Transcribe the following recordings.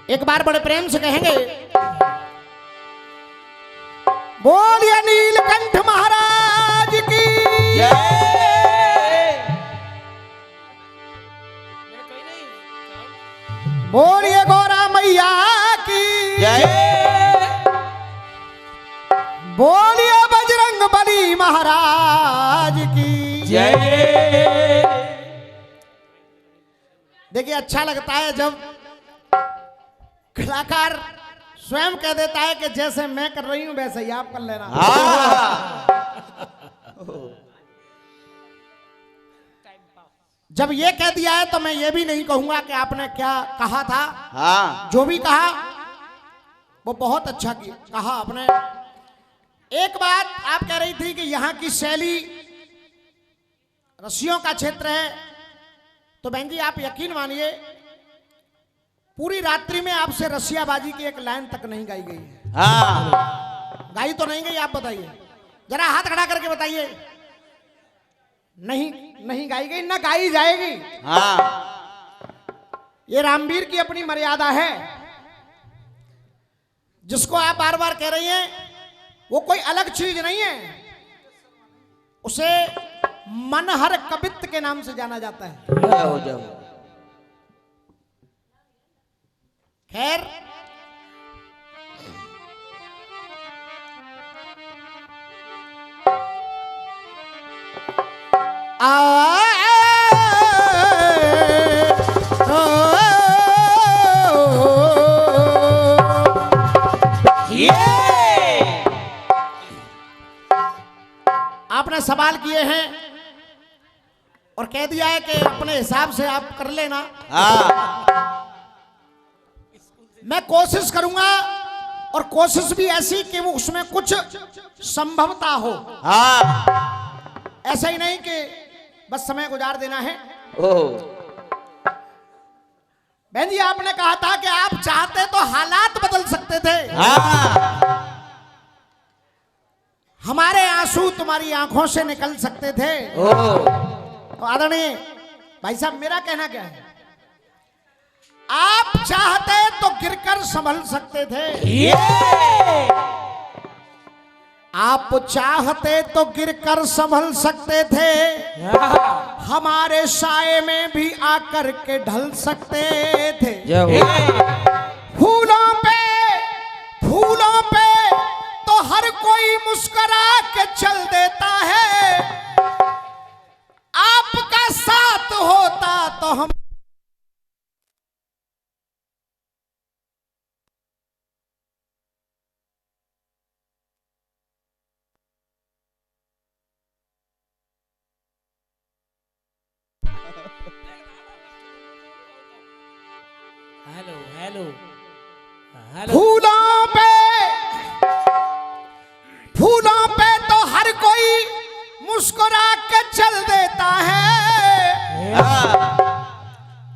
एक बार बड़े प्रेम से कहेंगे, बोलिए नीलकंठ महाराज की बोलिए गौरा मैया की बोलिए बजरंग बली महाराज की जय। देखिए अच्छा लगता है जब कलाकार स्वयं कह देता है कि जैसे मैं कर रही हूं वैसे ही आप कर लेना। जब ये कह दिया है तो मैं ये भी नहीं कहूंगा कि आपने क्या कहा था। जो भी कहा वो बहुत अच्छा कहा आपने। एक बात आप कह रही थी कि यहाँ की शैली रस्सियों का क्षेत्र है, तो बहन जी आप यकीन मानिए पूरी रात्रि में आपसे रसियाबाजी की एक लाइन तक नहीं गाई गई है। गाई तो नहीं गई, आप बताइए जरा हाथ खड़ा करके बताइए। नहीं गाई गई, ना गाई जाएगी। ये रामवीर की अपनी मर्यादा है। जिसको आप बार बार कह रही हैं वो कोई अलग चीज नहीं है, उसे मनहर कवित्त के नाम से जाना जाता है। खैर आपने सवाल किए हैं और कह दिया है कि अपने हिसाब से आप कर लेना। मैं कोशिश करूंगा और कोशिश भी ऐसी कि वो उसमें कुछ संभवता हो। ऐसा ही नहीं कि बस समय गुजार देना है। बहन जी आपने कहा था कि आप चाहते तो हालात बदल सकते थे। हमारे आंसू तुम्हारी आंखों से निकल सकते थे। तो आदरणीय भाई साहब मेरा कहना क्या है, आप चाहते तो गिरकर संभल सकते थे। आप चाहते तो गिरकर संभल सकते थे, हमारे साए में भी आकर के ढल सकते थे। फूलों पे तो हर कोई मुस्कुरा के चल देता है, आपका साथ होता तो हम हेलो फूलों पे तो हर कोई मुस्कुरा के चल देता है,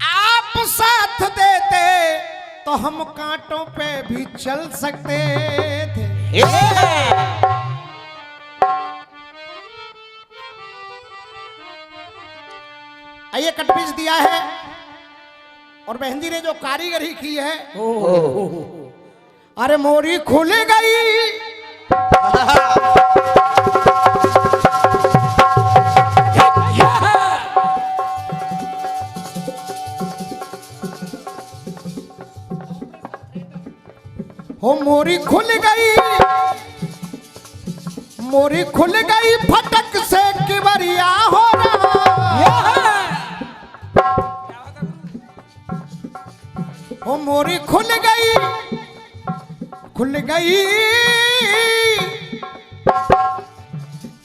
आप साथ देते तो हम कांटों पे भी चल सकते थे। आइए कटपीस दिया है और बहन जी ने जो कारीगरी की है, अरे मोरी खुल गई हो मोरी खुल गई फटक से किबरिया हो रहा। हो मोरी खुल गई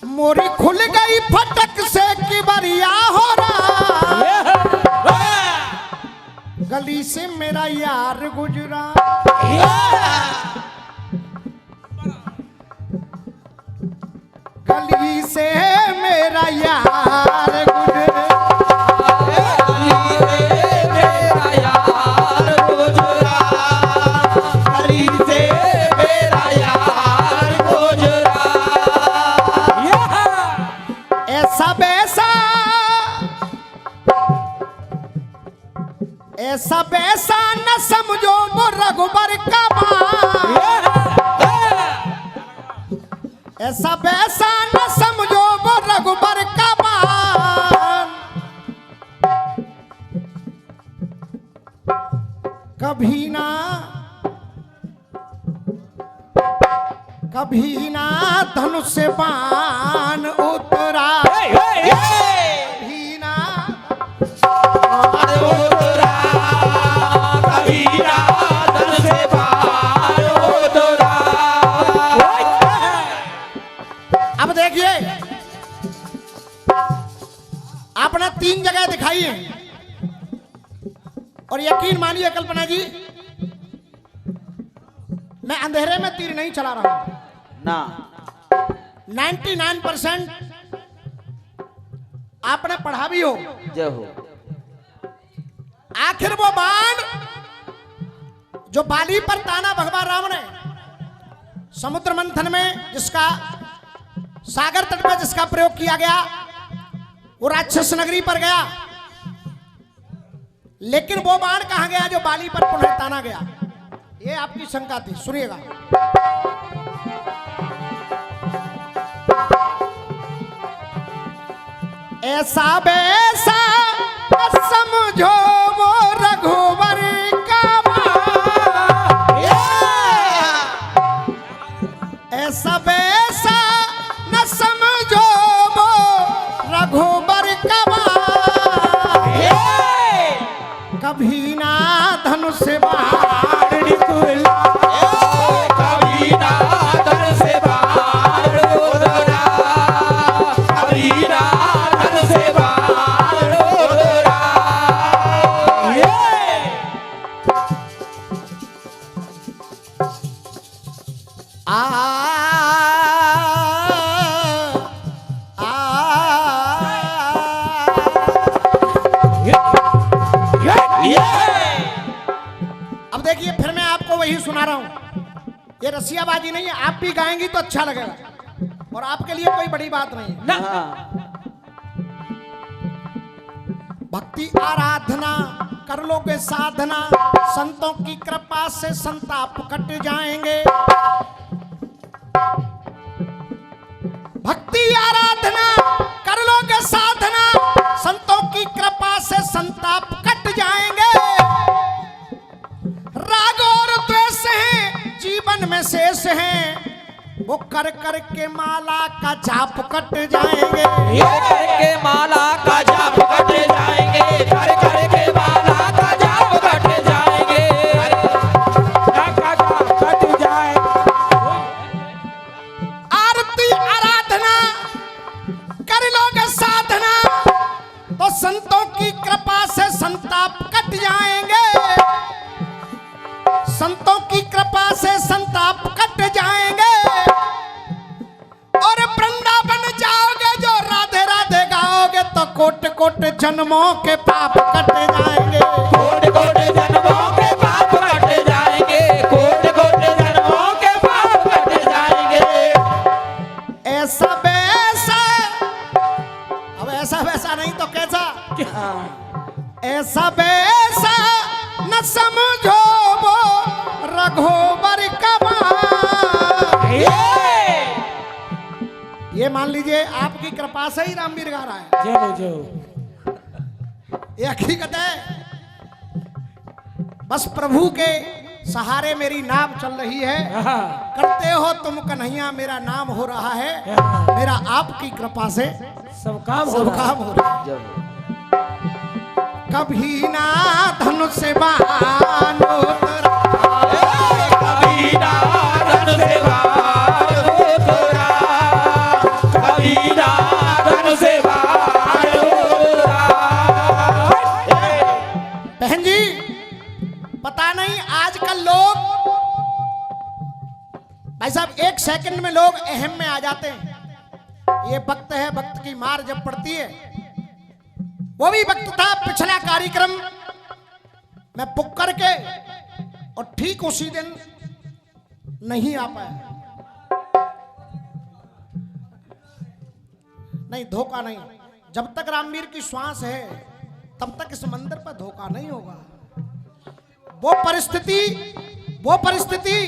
मोरी खुल गई फटक से किबरिया हो रहा। गली से मेरा यार गुजरा, गली से मेरा यार गुजरा। ऐसा वैसा न समझो वो रघुबर का मान, ऐसा वैसा न समझो वो रघुबर का मान, कभी ना धनुष से बाण उतरा, कभी ना उतरा, कभी ना धनुष से बाण उतरा। अब देखिए आपने 3 जगह दिखाई है और यकीन मानिए कल्पना जी, मैं अंधेरे में तीर नहीं चला रहा हूं ना। 99% आपने पढ़ा भी हो। जय हो। आखिर वो बाण जो बाली पर ताना भगवान राम ने समुद्र मंथन में, जिसका सागर तट पर जिसका प्रयोग किया गया, वो राक्षस नगरी पर गया, लेकिन वो बाण कहां गया जो बाली पर पुनः ताना गया? ये आपकी शंका थी, सुनिएगा। ऐसा वैसा समझो वो रघुवर का मान, ऐसा वैसा न समझो वो रघुवर का मान, कभी ना धनुष से बाण निकला, कभी ना धनुष से बाण उतरा, कभी ना धनुष से बाण उतरा। अब देखिए फिर मैं आपको वही सुना रहा हूं, ये रसियाबाजी नहीं है, आप भी गाएंगी तो अच्छा लगेगा और आपके लिए कोई बड़ी बात नहीं है। भक्ति आराधना कर लोगे साधना, संतों की कृपा से संताप कट जाएंगे। भक्ति आराधना कर लोगे साधना, संतों की कृपा से संताप कट जाएंगे। राग और द्वेष हैं जीवन में शेष हैं, वो कर कर के माला का जाप कट जाएंगे। ये करके माला का जाप कट जाएंगे, कर कर के माला का जाप कट जाएंगे, कट जाए। आरती आराधना कर लोगे साधना, तो संतों की कृपा से संताप कट जाएंगे। संतों की कृपा से संताप कट जाएंगे और वृंदावन जाओगे जो राधे राधे गाओगे तो कोट कोट जन्मों के पाप कट जाएंगे। कोट कोट जन्मों के पाप कट जाएंगे, कोट कोट जन्मों के पाप कट जाएंगे। ऐसा वैसा, अब ऐसा वैसा नहीं तो कैसा? ऐसा वैसा न समझो वो रघुबर का मान। ये मान लीजिए आपकी कृपा से ही रामवीर गा रहा है। ये हकीकत है, बस प्रभु के सहारे मेरी नाव चल रही है। करते हो तुम कन्हैया मेरा नाम हो रहा है, मेरा आपकी कृपा से सब काम हो रहा है। कभी ना धनुष से बाण उतरा, कभी ना धनुष से बाण उतरा, कभी ना धनुष से बाण उतरा। बहन जी पता नहीं आजकल लोग, भाई साहब 1 सेकंड में लोग अहम में आ जाते हैं। ये वक्त है, वक्त की मार जब पड़ती है, वो भी वक्त था पिछला कार्यक्रम मैं बुक करके और ठीक उसी दिन नहीं आ पाया। नहीं, धोखा नहीं, जब तक रामवीर की श्वास है तब तक इस मंदिर पर धोखा नहीं होगा। वो परिस्थिति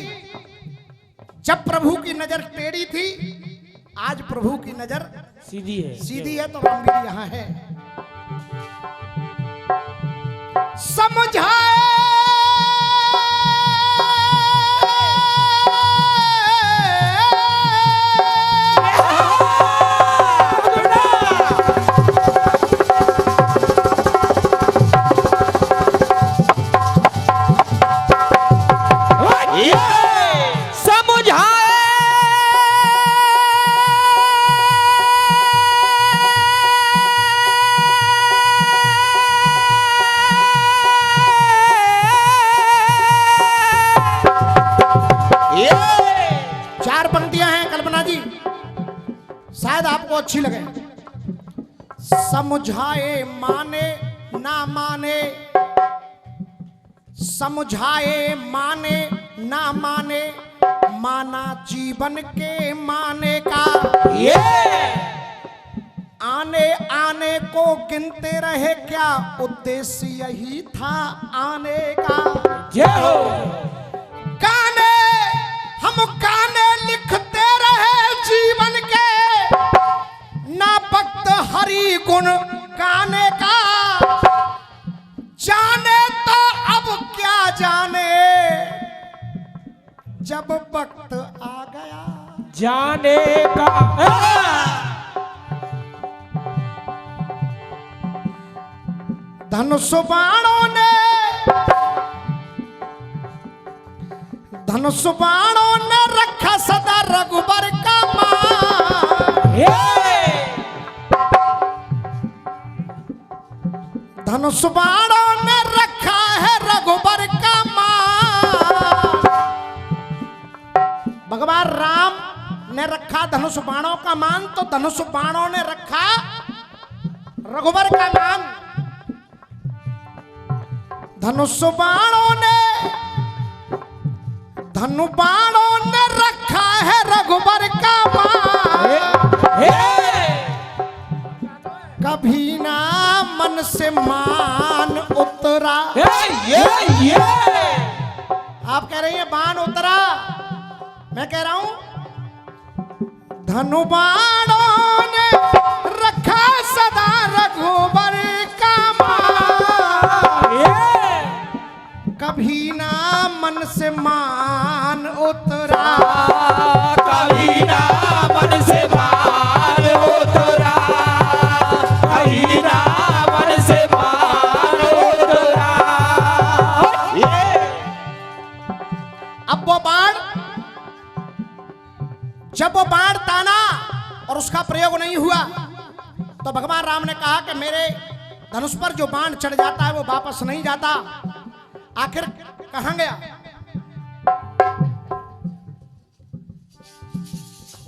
जब प्रभु की नजर टेढ़ी थी, आज प्रभु की नजर सीधी है तो रामवीर यहां है। समझाए आपको अच्छी लगे। समझाए माने ना माने, समझाए माने ना माने, माना जीवन के माने का। आने आने को गिनते रहे, क्या उद्देश्य यही था आने का। गाने हम गाने लिखते रहे जीवन के, ना वक्त हरि गुण गाने का। जाने तो अब क्या जाने, जब वक्त आ गया जाने का। धनुष बाणों ने, धनुष बाणों ने रखा सदा रघुबर का मान। धनुष बाणों ने रखा है रघुबर का मान। भगवान राम ने रखा धनुष बाणों का मान, तो धनुष बाणों ने रखा रघुबर का मान। धनुष बाणों ने, धनु बाणों ने रखा है रघुबर का मान। कभी ना मन से मान उतरा। आप कह रही हैं बाण उतरा, मैं कह रहा हूं धनु बाणों ने रखा सदा रघुबर का मान। कभी ना मन से मान उतरा, कभी ना मन से मान उतरा, कभी ना मन से मान उतरा। अब वो बाण, जब वो बाण ताना और उसका प्रयोग नहीं हुआ, तो भगवान राम ने कहा कि मेरे धनुष पर जो बाण चढ़ जाता है वो वापस नहीं जाता। आखिर कहां गया?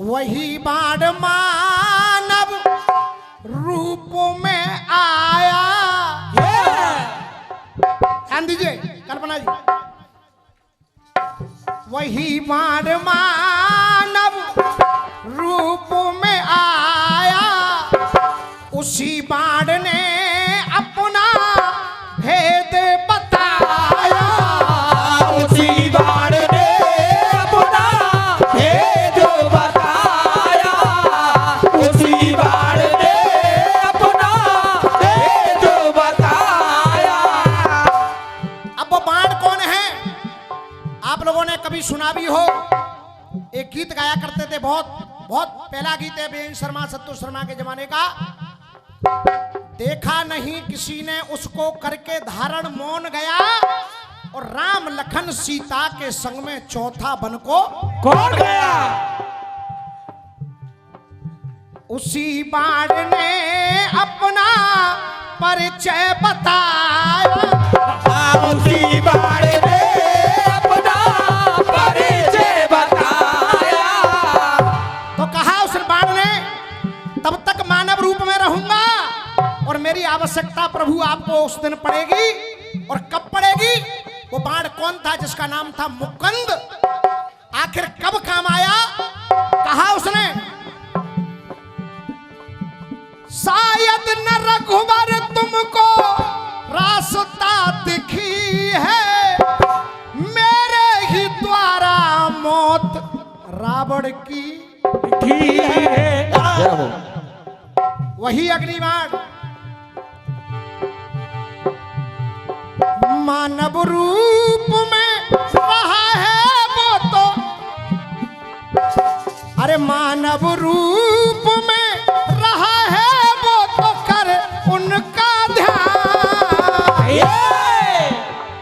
वही बाण मानव रूप में आया। ध्यान दीजिए कल्पना जी, वही बाण मानव रूप में आया। उसी बाण ने अपना भेद बताया। उसी बाण ने अपना भेद बताया। उसी बाण ने अपना भेद बताया। अब वो बाण कौन है? आप लोगों ने कभी सुना भी हो, एक गीत गाया करते थे, बहुत पहला गीत है वीरेंद्र शर्मा, संतोष शर्मा के जमाने का। देखा नहीं किसी ने उसको करके धारण मौन गया, और राम लखन सीता के संग में चौथा बन को कौन गया? उसी बाण ने अपना परिचय बताया। उसी बाण ने अपना परिचय बताया। तो कहा उस बाण ने, तब तक मानव रूप में रहूंगा और मेरी आवश्यकता प्रभु आपको उस दिन पड़ेगी। और कब पड़ेगी? वो बाण कौन था? जिसका नाम था मुकुंद। आखिर कब काम आया? कहा उसने, शायद न रघुवर तुमको रास्ता दिखी है, रावण की है। जय हो। वही अग्निबाण मानव रूप में रहा है वो तो, अरे मानव रूप में रहा है वो तो कर उनका ध्यान,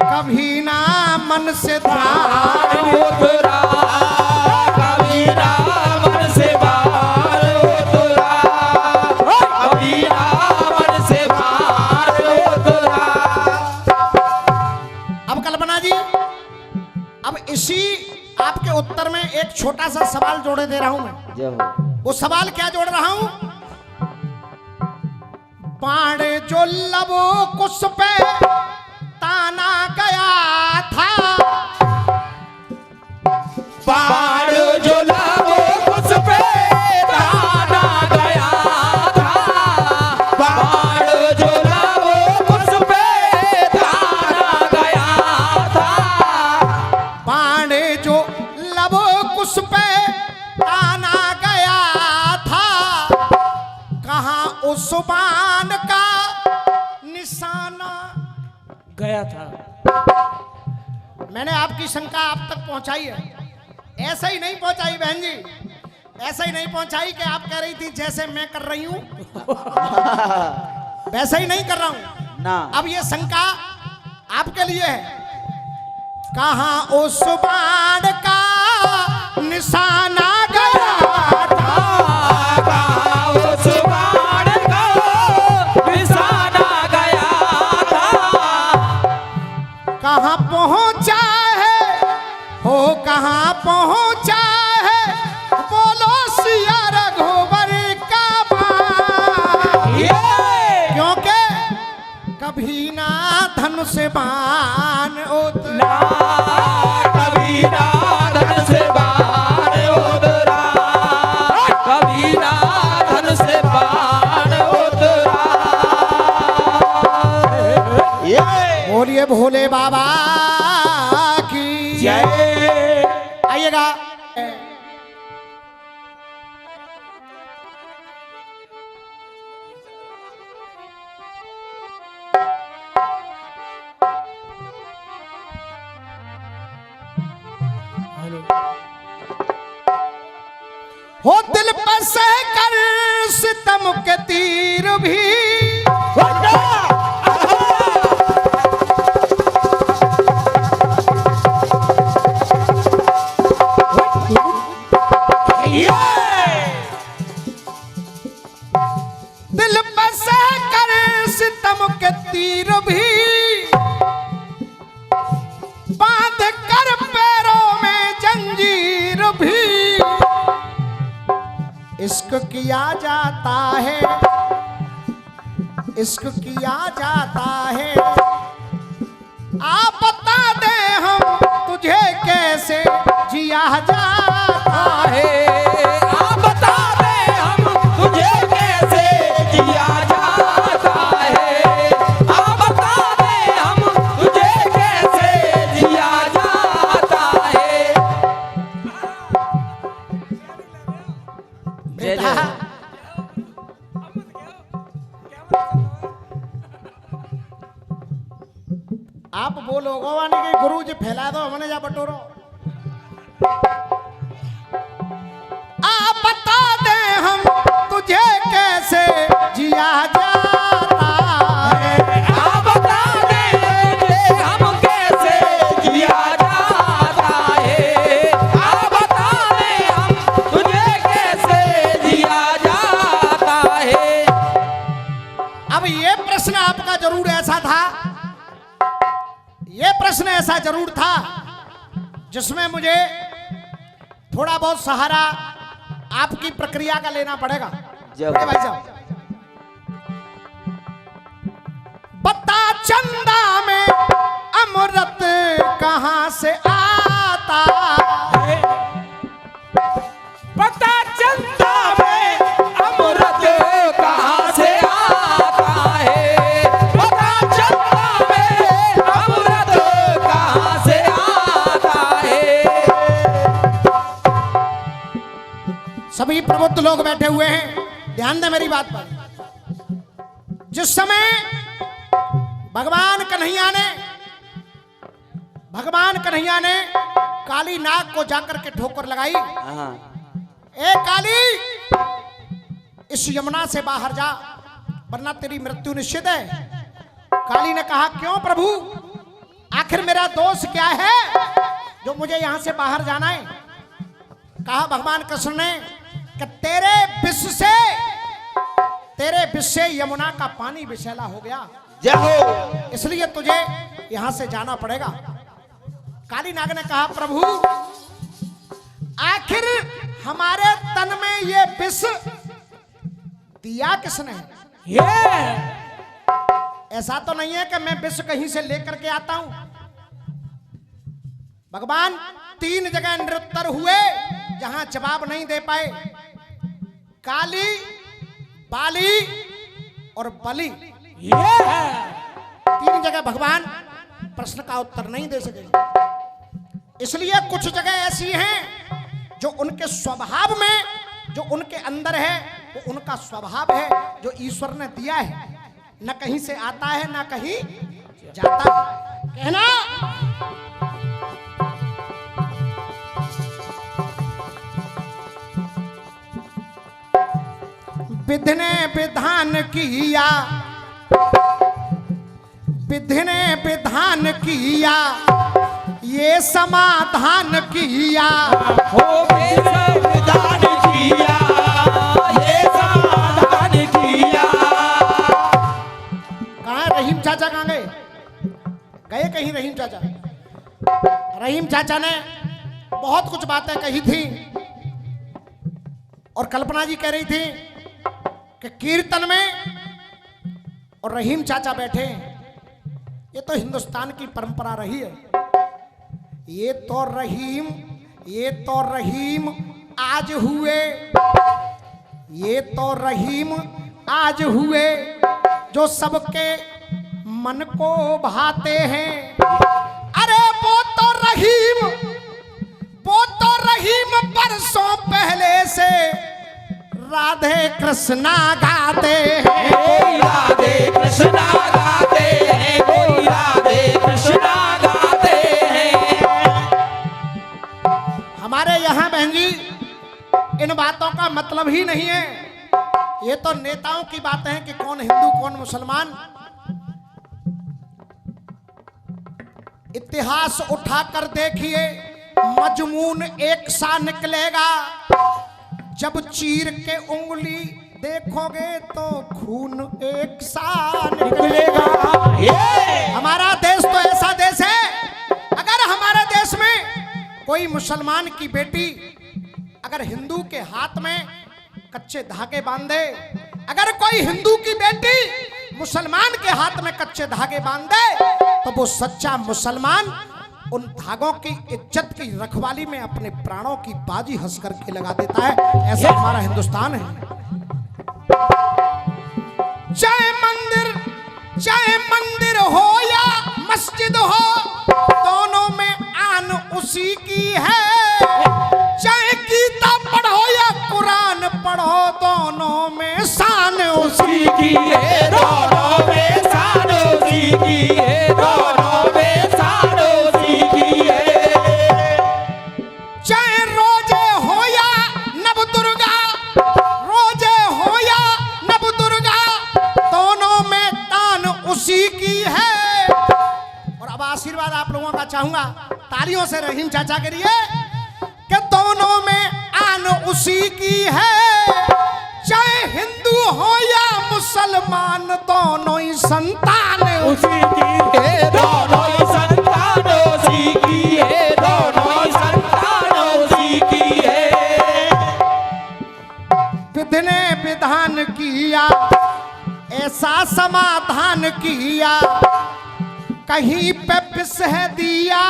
कभी ना मन से ध्यान उतरा, कभी ना मन से बाहर उतरा, कभी ना मन से बाहर उतरा। अब कल्पना जी, अब इसी आपके उत्तर में एक छोटा सा सवाल जोड़े दे रहा हूं मैं। जय हो। वो सवाल क्या जोड़ रहा हूं? बाण जो लबो कुछ पे ताना गया था, बाण जो लबो कुछ पे ताना गया था, बाण जो लबो कुछ पे ताना गया था, बाण जो लबो कुछ पे ताना गया था, कहां उस बाण का निशाना गया था। मैंने आपकी शंका आप तक पहुंचाई है। ऐसे ही नहीं पहुंचाई बहन जी, ऐसे ही नहीं पहुंचाई कि आप कह रही थी जैसे मैं कर रही हूं वैसे ही नहीं कर रहा हूं ना। अब ये शंका आपके लिए है। कहां उस बाण का निशाना गया था, कहां उस बाण का निशाना गया था, कहां पहुंचा है हो, कहां पहुंचा है बोलो सिया रघुवर का बाण, क्योंकि कभी ना धनुष बाण उतरा, कभी ना धन से बाण उतरा, कभी ना धन से बाण उतरा। बोलिए भोले बाबा की जय। आइएगा। हो दिल पर सह कर सितम के तीर भी, दिल पर सह कर सितम के तीर भी, बांध कर पैरों में जंजीर भी, इश्क किया जाता है, इश्क किया जाता है, आप बता दे हम तुझे कैसे जिया जाता है, आप बता दे हम तुझे कैसे जिया जाता है, आप बता दे हम तुझे कैसे जिया जाता है। बेटा आप बोलोगे वानी के गुरु जी फैला दो हमने जा बटोरो। आप बता दे हम तुझे कैसे जिया जाता है, आप बता दे हम कैसे जिया जाता है, आप बता दे हम तुझे कैसे जिया जाता है। अब ये प्रश्न आपका जरूर ऐसा था, ये प्रश्न ऐसा जरूर था जिसमें मुझे थोड़ा बहुत सहारा आपकी प्रक्रिया का लेना पड़ेगा। बड़े भाई साहब, बता चंदा में अमृत कहां से आता है, बता चंदा में अमृत कहां से आता है, बता चंदा में अमृत कहां से आता है। सभी प्रबुद्ध लोग बैठे हुए हैं, ध्यान दे मेरी बात पर। जिस समय भगवान कन्हैया ने काली नाग को जाकर के ठोकर लगाई, ए काली, इस यमुना से बाहर जा वरना तेरी मृत्यु निश्चित है। काली ने कहा, क्यों प्रभु, आखिर मेरा दोष क्या है जो मुझे यहां से बाहर जाना है? कहा भगवान कृष्ण ने कि तेरे विष से यमुना का पानी विषैला हो गया, इसलिए तुझे यहां से जाना पड़ेगा। काली नाग ने कहा, प्रभु आखिर हमारे तन में ये विष दिया किसने? ऐसा तो नहीं है कि मैं विष कहीं से लेकर के आता हूं। भगवान 3 जगह निरुत्तर हुए जहां जवाब नहीं दे पाए, काली, बाली और बलि। 3 जगह भगवान प्रश्न का उत्तर नहीं दे सके। इसलिए कुछ जगह ऐसी हैं जो उनके स्वभाव में, जो उनके अंदर है, वो उनका स्वभाव है जो ईश्वर ने दिया है, न कहीं से आता है न कहीं जाता है। कहना विधि ने विधान किया, विधि ने विधान किया, ये समाधान किया, हो विधान किया, ये समाधान किया। कहाँ है रहीम चाचा? कहाँ गए? गए कहीं रहीम चाचा? रहीम चाचा ने बहुत कुछ बातें कही थी और कल्पना जी कह रही थी कि कीर्तन में और रहीम चाचा बैठे। ये तो हिंदुस्तान की परंपरा रही है। ये तो रहीम आज हुए, ये तो रहीम आज हुए जो सबके मन को भाते हैं। अरे वो तो रहीम बरसों पहले से राधे कृष्णा गाते हैं, कोई राधे कृष्णा गाते हैं, कोई राधे कृष्णा गाते हैं। हमारे यहाँ बहन जी इन बातों का मतलब ही नहीं है। ये तो नेताओं की बातें हैं कि कौन हिंदू कौन मुसलमान। इतिहास उठाकर देखिए, मजमून एक सा निकलेगा। जब चीर के उंगली देखोगे तो खून एक सा निकलेगा। हमारा देश तो ऐसा देश है, अगर हमारे देश में कोई मुसलमान की बेटी अगर हिंदू के हाथ में कच्चे धागे बांधे, अगर कोई हिंदू की बेटी मुसलमान के हाथ में कच्चे धागे बांध दे, तो वो सच्चा मुसलमान उन धागों की इज्जत की रखवाली में अपने प्राणों की बाजी हंस करके लगा देता है। ऐसा हमारा हिंदुस्तान है। चाहे मंदिर हो या मस्जिद हो, दोनों में आन उसी की है। चाहे गीता पढ़ो या कुरान पढ़ो, दोनों में शान उसी की है, दोनों में शान उसी की है, दोनों में शान उसी की है। चाहे रोजे हो या नव दुर्गा, रोजे हो या नव दुर्गा, दोनों में तान उसी की है। और अब आशीर्वाद आप लोगों का चाहूंगा तालियों से रहीम चाचा के लिए कि दोनों में आन उसी की है। चाहे हिंदू हो या मुसलमान, दोनों ही संतान उसी की है, दोनों ही संतान उसी की है, दोनों ही संतान उसी की है। विधि ने विधान किया, ऐसा समाधान किया, कहीं पे विष है दिया।